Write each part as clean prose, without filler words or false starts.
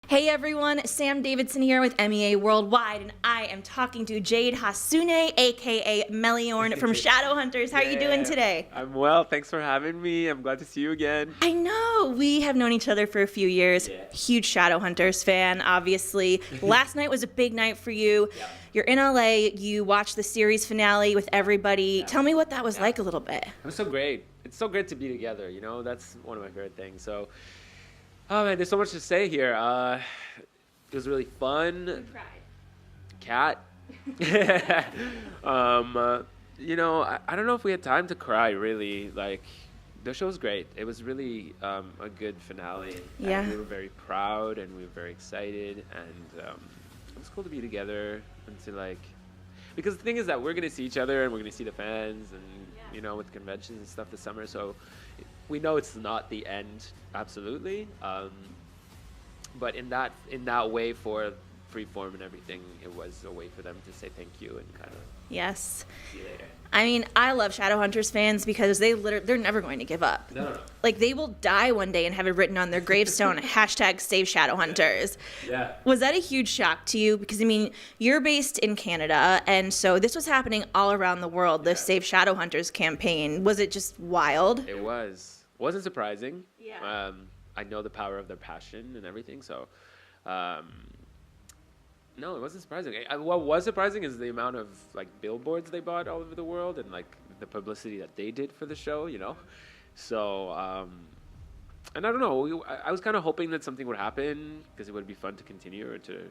Hey everyone, Sam Davidson here with Meaww Worldwide, and I am talking to Jade Hassouné, aka Meaww from Shadowhunters. How are you doing today? I'm well. Thanks for having me. I'm glad to see you again. I know, we have known each other for a few years. Yeah. Huge Shadowhunters fan, obviously. Last night was a big night for you. Yeah. You're in LA, you watched the series finale with everybody. Yeah. Tell me what that was like a little bit. It was so great. It's so great to be together, you know? That's one of my favorite things. So, oh man, there's so much to say here. It was really fun. Cat. I don't know if we had time to cry, really. Like, the show was great. It was really a good finale. Yeah. And we were very proud and we were very excited. And it was cool to be together and to, like... Because the thing is that we're going to see each other and we're going to see the fans and, you know, with conventions and stuff this summer. So we know it's not the end, absolutely. But in that way for Freeform and everything, it was a way for them to say thank you and kind of Yes. see you later. I mean, I love Shadowhunters fans because they're never going to give up. No. Like, they will die one day and have it written on their gravestone, hashtag save Shadowhunters. Yeah. Was that a huge shock to you? Because, I mean, you're based in Canada, and so this was happening all around the world, the Save Shadowhunters campaign. Was it just wild? It was. Wasn't surprising. Yeah. I know the power of their passion and everything, so... No, it wasn't surprising. What was surprising is the amount of like billboards they bought all over the world and like the publicity that they did for the show, you know. So, and I don't know. I was kind of hoping that something would happen because it would be fun to continue or to.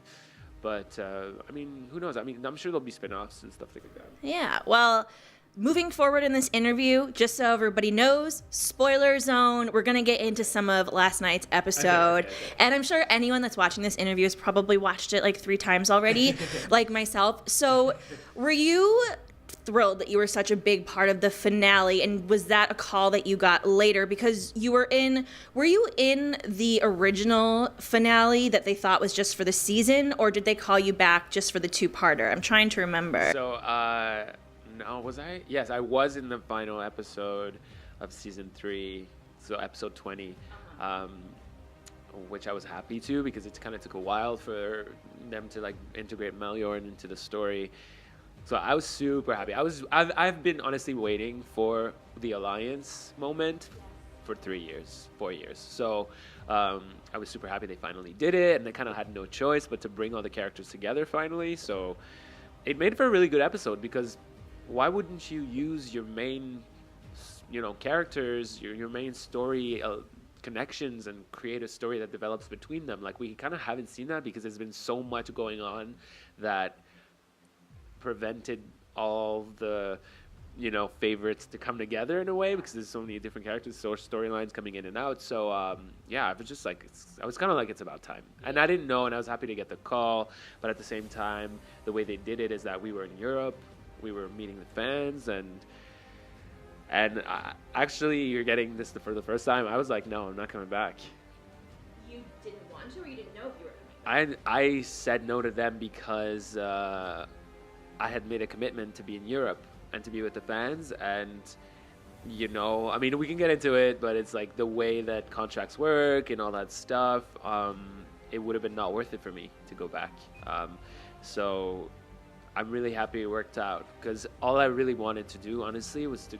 But I mean, who knows? I mean, I'm sure there'll be spin-offs and stuff like that. Yeah, well, moving forward in this interview, just so everybody knows, spoiler zone, we're going to get into some of last night's episode. Okay. And I'm sure anyone that's watching this interview has probably watched it like 3 times already, like myself. So were you thrilled that you were such a big part of the finale, and was that a call that you got later? Because were you in the original finale that they thought was just for the season, or did they call you back just for the 2-parter? I'm trying to remember. So, no, was I? Yes, I was in the final episode of season 3, so episode 20, which I was happy to because it kind of took a while for them to like integrate Meaww into the story. So I was super happy. I've been honestly waiting for the alliance moment for 4 years. So I was super happy they finally did it, and they kind of had no choice but to bring all the characters together finally. So it made for a really good episode because why wouldn't you use your main, characters, your main story connections and create a story that develops between them? Like, we kind of haven't seen that because there's been so much going on that prevented all the, favorites to come together in a way because there's so many different characters, so storylines coming in and out. So, I was just like, I was kind of like, it's about time. And I didn't know, and I was happy to get the call. But at the same time, the way they did it is that we were in Europe. We were meeting with fans, and actually, you're getting this for the first time. I was like, no, I'm not coming back. You didn't want to, or you didn't know if you were coming back? I said no to them because I had made a commitment to be in Europe and to be with the fans, and I mean, we can get into it, but it's like the way that contracts work and all that stuff. It would have been not worth it for me to go back. So I'm really happy it worked out because all I really wanted to do, honestly, was to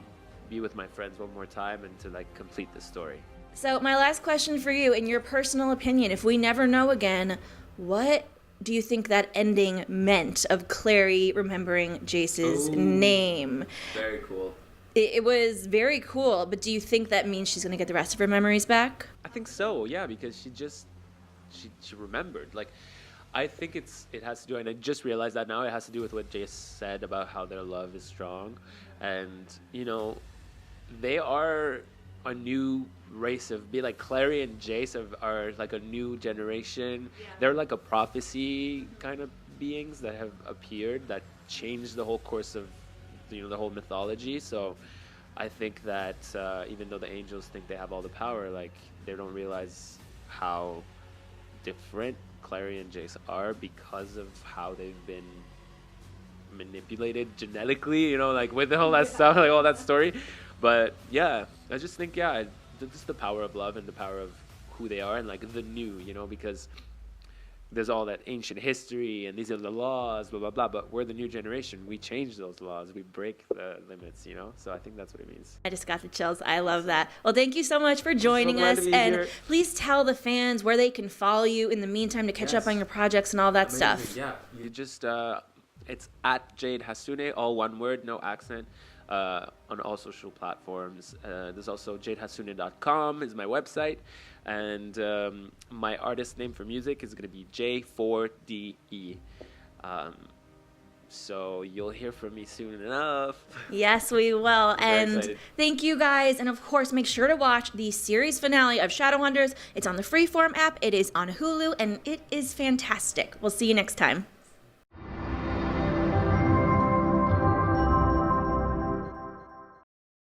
be with my friends one more time and to like complete the story. So my last question for you, in your personal opinion, if we never know again, what do you think that ending meant of Clary remembering Jace's name? Very cool. It was very cool, but do you think that means she's going to get the rest of her memories back? I think so, yeah, because she remembered. Like, I think it has to do, and I just realized that now, it has to do with what Jace said about how their love is strong. And, they are a new race of, like Clary and Jace are like a new generation. Yeah. They're like a prophecy kind of beings that have appeared that changed the whole course of, the whole mythology. So I think that even though the angels think they have all the power, like, they don't realize how different Clary and Jace are because of how they've been manipulated genetically, like with all that stuff, like all that story. But yeah, I just think, just the power of love and the power of who they are and like the new, because there's all that ancient history and these are the laws, blah, blah, blah. But we're the new generation. We change those laws. We break the limits, you know? So I think that's what it means. I just got the chills. I love that. Well, thank you so much for joining glad us. to be And here. please tell the fans where they can follow you in the meantime to catch up on your projects and all that stuff. Yeah, you just, it's at Jade Hassouné, all one word, no accent, on all social platforms. There's also jadehassouné.com is my website. And my artist name for music is going to be J4DE. So you'll hear from me soon enough. Yes, we will. Very And excited. thank you guys. And of course, make sure to watch the series finale of Shadowhunters. It's on the Freeform app, it is on Hulu, and it is fantastic. We'll see you next time.